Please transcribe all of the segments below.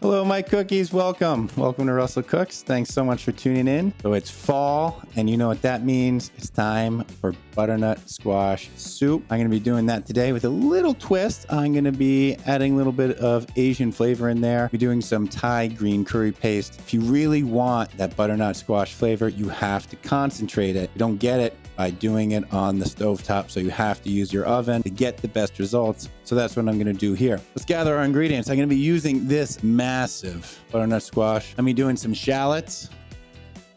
Hello, my cookies. Welcome to Russell Cooks. Thanks so much for tuning in. So it's fall, and you know what that means. It's time for butternut squash soup. I'm going to be doing that today with a little twist. I'm going to be adding a little bit of Asian flavor in there. We're doing some Thai green curry paste. If you really want that butternut squash flavor, you have to concentrate it. You don't get it by doing it on the stovetop, so you have to use your oven to get the best results. So that's what I'm going to do here. Let's gather our ingredients. I'm going to be using this massive butternut squash. I'm going to be doing some shallots,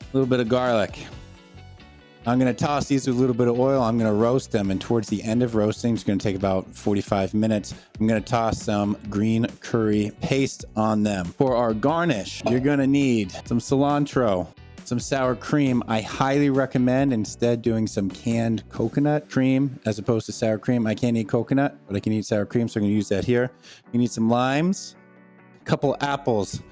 a little bit of garlic. I'm going to toss these with a little bit of oil. I'm going to roast them, and towards the end of roasting, it's going to take about 45 minutes. I'm going to toss some green curry paste on them. For our garnish, you're going to need some cilantro, some sour cream. I highly recommend instead doing some canned coconut cream as opposed to sour cream. I can't eat coconut, but I can eat sour cream, so I'm going to use that here. You need some limes, a couple apples.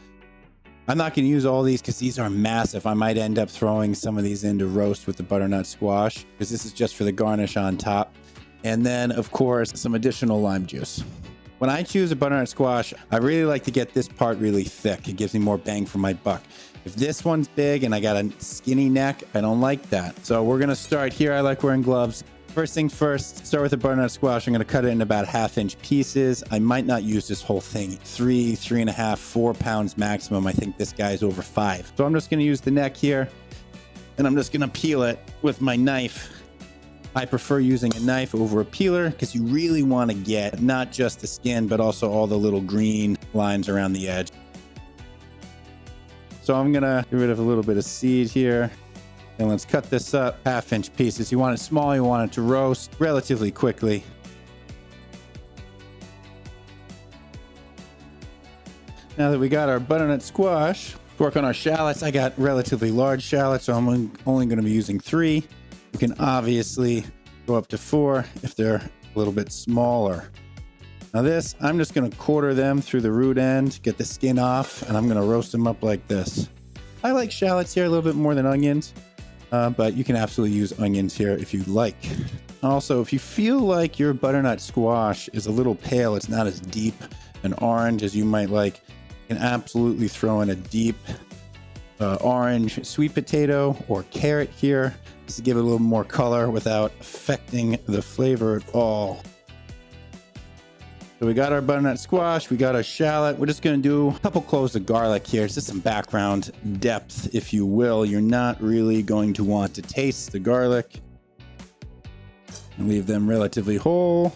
I'm not going to use all these because these are massive. I might end up throwing some of these into roast with the butternut squash because this is just for the garnish on top. And then, of course, some additional lime juice. When I choose a butternut squash, I really like to get this part really thick. It gives me more bang for my buck. If this one's big and I got a skinny neck, I don't like that. So we're going to start here. I like wearing gloves. First things first, start with the butternut squash. I'm going to cut it in about 1/2-inch pieces. I might not use this whole thing. 3.5, 4 pounds maximum. I think this guy's over 5. So I'm just going to use the neck here, and I'm just going to peel it with my knife. I prefer using a knife over a peeler because you really want to get not just the skin, but also all the little green lines around the edge. So I'm going to get rid of a little bit of seed here. And let's cut this up 1/2-inch pieces. You want it small, you want it to roast relatively quickly. Now that we got our butternut squash, work on our shallots. I got relatively large shallots, so I'm only going to be using 3. You can obviously go up to 4 if they're a little bit smaller. Now this, I'm just going to quarter them through the root end, get the skin off, and I'm going to roast them up like this. I like shallots here a little bit more than onions. But you can absolutely use onions here if you like. Also, if you feel like your butternut squash is a little pale, it's not as deep and orange as you might like, you can absolutely throw in a deep orange sweet potato or carrot here just to give it a little more color without affecting the flavor at all. So we got our butternut squash, we got our shallot. We're just going to do a couple cloves of garlic here. It's just some background depth, if you will. You're not really going to want to taste the garlic. And leave them relatively whole.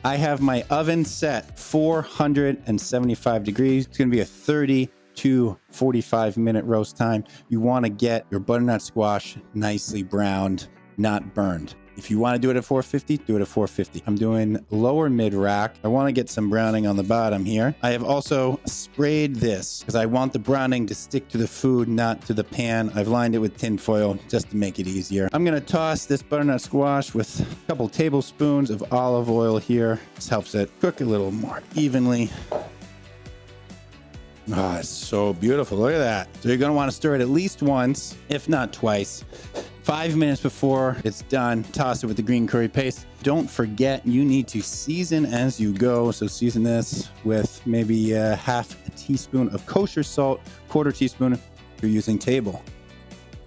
I have my oven set 475 degrees. It's going to be a 30 to 45 minute roast time. You want to get your butternut squash nicely browned, not burned. If you want to do it at 450, do it at 450. I'm doing lower mid rack. I want to get some browning on the bottom here. I have also sprayed this because I want the browning to stick to the food, not to the pan. I've lined it with tin foil just to make it easier. I'm going to toss this butternut squash with a couple tablespoons of olive oil here. This helps it cook a little more evenly. Oh, it's so beautiful. Look at that. So you're going to want to stir it at least once, if not twice. 5 minutes before it's done, toss it with the green curry paste. Don't forget, you need to season as you go. So season this with maybe 1/2 teaspoon of kosher salt, 1/4 teaspoon if you're using table.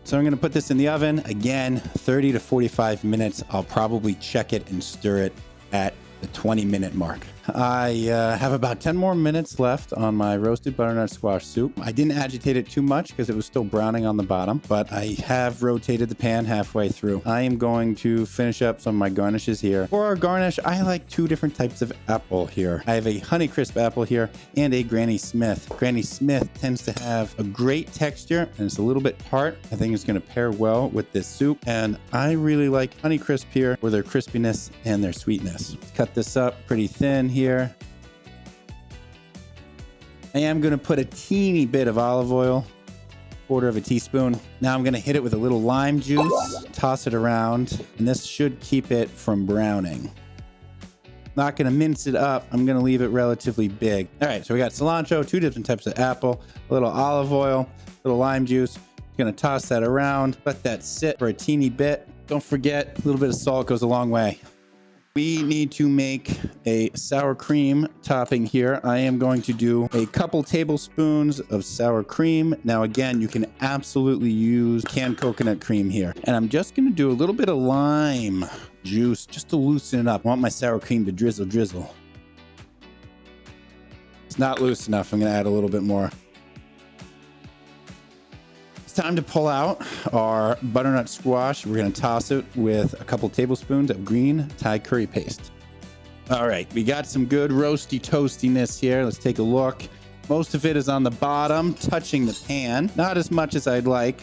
So I'm going to put this in the oven. Again, 30 to 45 minutes. I'll probably check it and stir it at the 20-minute mark. I have about 10 more minutes left on my roasted butternut squash soup. I didn't agitate it too much because it was still browning on the bottom, but I have rotated the pan halfway through. I am going to finish up some of my garnishes here. For our garnish, I like 2 different types of apple here. I have a Honeycrisp apple here and a Granny Smith. Granny Smith tends to have a great texture and it's a little bit tart. I think it's going to pair well with this soup, and I really like Honeycrisp here for their crispiness and their sweetness. Cut this up pretty thin here. I am going to put a teeny bit of olive oil, 1/4 teaspoon. Now I'm going to hit it with a little lime juice, toss it around, and this should keep it from browning. Not going to mince it up. I'm going to leave it relatively big. All right, so we got cilantro, 2 different types of apple, a little olive oil, a little lime juice. Going to toss that around, let that sit for a teeny bit. Don't forget, a little bit of salt goes a long way. We need to make a sour cream topping here. I am going to do a couple tablespoons of sour cream. Now, again, you can absolutely use canned coconut cream here. And I'm just going to do a little bit of lime juice just to loosen it up. I want my sour cream to drizzle. It's not loose enough. I'm going to add a little bit more. It's time to pull out our butternut squash. We're going to toss it with a couple tablespoons of green Thai curry paste. All right, we got some good roasty toastiness here. Let's take a look. Most of it is on the bottom, touching the pan. Not as much as I'd like.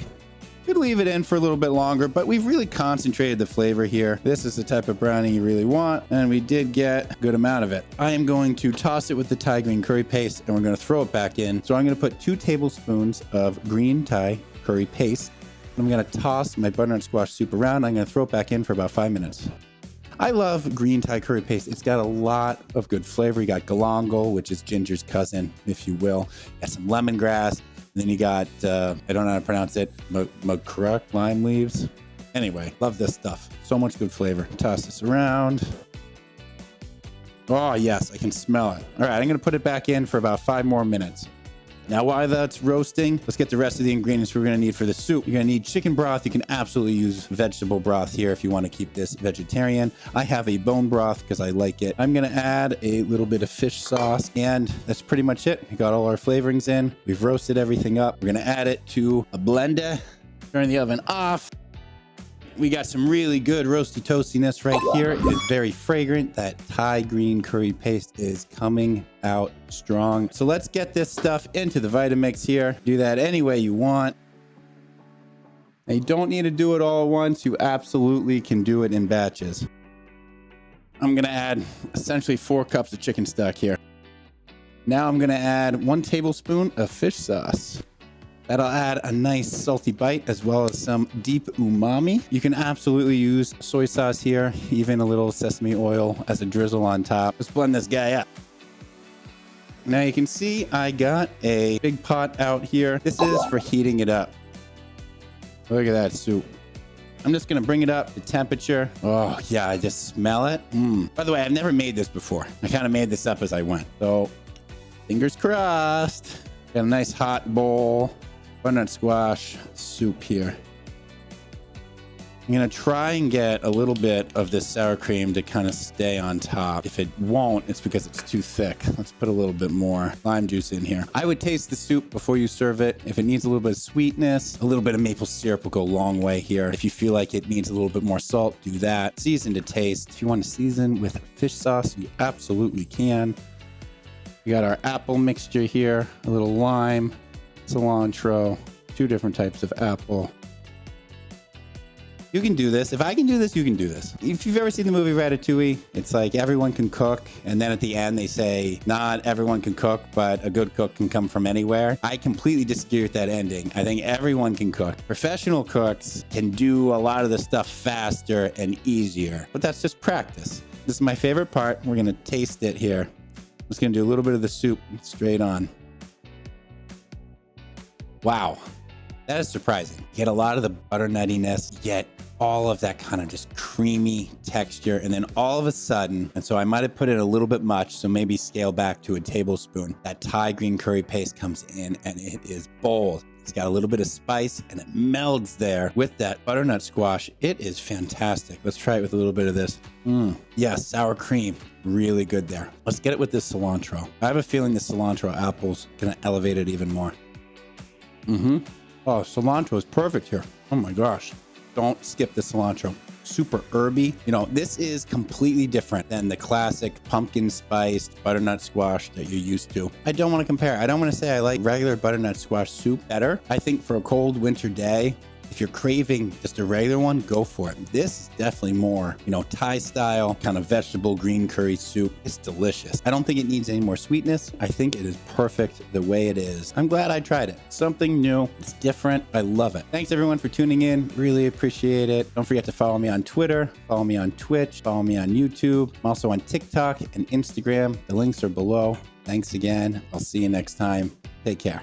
Could leave it in for a little bit longer, but we've really concentrated the flavor here. This is the type of brownie you really want, and we did get a good amount of it. I am going to toss it with the Thai green curry paste, and we're going to throw it back in. So I'm going to put 2 tablespoons of green Thai curry paste. I'm going to toss my butternut squash soup around. I'm going to throw it back in for about 5 minutes. I love green Thai curry paste. It's got a lot of good flavor. You got galangal, which is ginger's cousin, if you will. You got some lemongrass. And then you got, I don't know how to pronounce it, makruk, lime leaves. Anyway, love this stuff. So much good flavor. Toss this around. Oh, yes, I can smell it. All right, I'm going to put it back in for about 5 more minutes. Now, while that's roasting, let's get the rest of the ingredients we're going to need for the soup. You're going to need chicken broth. You can absolutely use vegetable broth here if you want to keep this vegetarian. I have a bone broth because I like it. I'm going to add a little bit of fish sauce, and that's pretty much it. We got all our flavorings in. We've roasted everything up. We're going to add it to a blender. Turn the oven off. We got some really good roasty toastiness right here. It's very fragrant. That Thai green curry paste is coming out strong. So let's get this stuff into the Vitamix here. Do that any way you want. Now, you don't need to do it all at once. You absolutely can do it in batches. I'm going to add essentially 4 cups of chicken stock here. Now I'm going to add 1 tablespoon of fish sauce. That'll add a nice salty bite as well as some deep umami. You can absolutely use soy sauce here, even a little sesame oil as a drizzle on top. Let's blend this guy up. Now you can see I got a big pot out here. This is for heating it up. Look at that soup. I'm just gonna bring it up to temperature. Oh yeah, I just smell it. By the way, I've never made this before. I kind of made this up as I went. So fingers crossed. Got a nice hot bowl. Butternut squash soup here. I'm gonna try and get a little bit of this sour cream to kind of stay on top. If it won't, it's because it's too thick. Let's put a little bit more lime juice in here. I would taste the soup before you serve it. If it needs a little bit of sweetness, a little bit of maple syrup will go a long way here. If you feel like it needs a little bit more salt, do that. Season to taste. If you want to season with fish sauce, you absolutely can. We got our apple mixture here, a little lime, cilantro, 2 different types of apple. You can do this. If I can do this, you can do this. If you've ever seen the movie Ratatouille, it's like everyone can cook. And then at the end, they say, not everyone can cook, but a good cook can come from anywhere. I completely disagree with that ending. I think everyone can cook. Professional cooks can do a lot of the stuff faster and easier, but that's just practice. This is my favorite part. We're going to taste it here. I'm just going to do a little bit of the soup straight on. Wow, that is surprising. You get a lot of the butternuttiness, you get all of that kind of just creamy texture, and then all of a sudden, and so I might have put it a little bit much, so maybe scale back to a tablespoon. That Thai green curry paste comes in and it is bold. It's got a little bit of spice and it melds there with that butternut squash. It is fantastic. Let's try it with a little bit of this. Yes, sour cream. Really good there. Let's get it with this cilantro. I have a feeling the cilantro apple's gonna elevate it even more. Oh, cilantro is perfect here. Oh my gosh. Don't skip the cilantro. Super herby. You know, this is completely different than the classic pumpkin spiced butternut squash that you're used to. I don't want to compare. I don't want to say I like regular butternut squash soup better. I think for a cold winter day, if you're craving just a regular one, go for it. This is definitely more, you know, Thai style kind of vegetable green curry soup. It's delicious. I don't think it needs any more sweetness. I think it is perfect the way it is. I'm glad I tried it. Something new. It's different. I love it. Thanks everyone for tuning in. Really appreciate it. Don't forget to follow me on Twitter, follow me on Twitch, follow me on YouTube. I'm also on TikTok and Instagram. The links are below. Thanks again. I'll see you next time. Take care.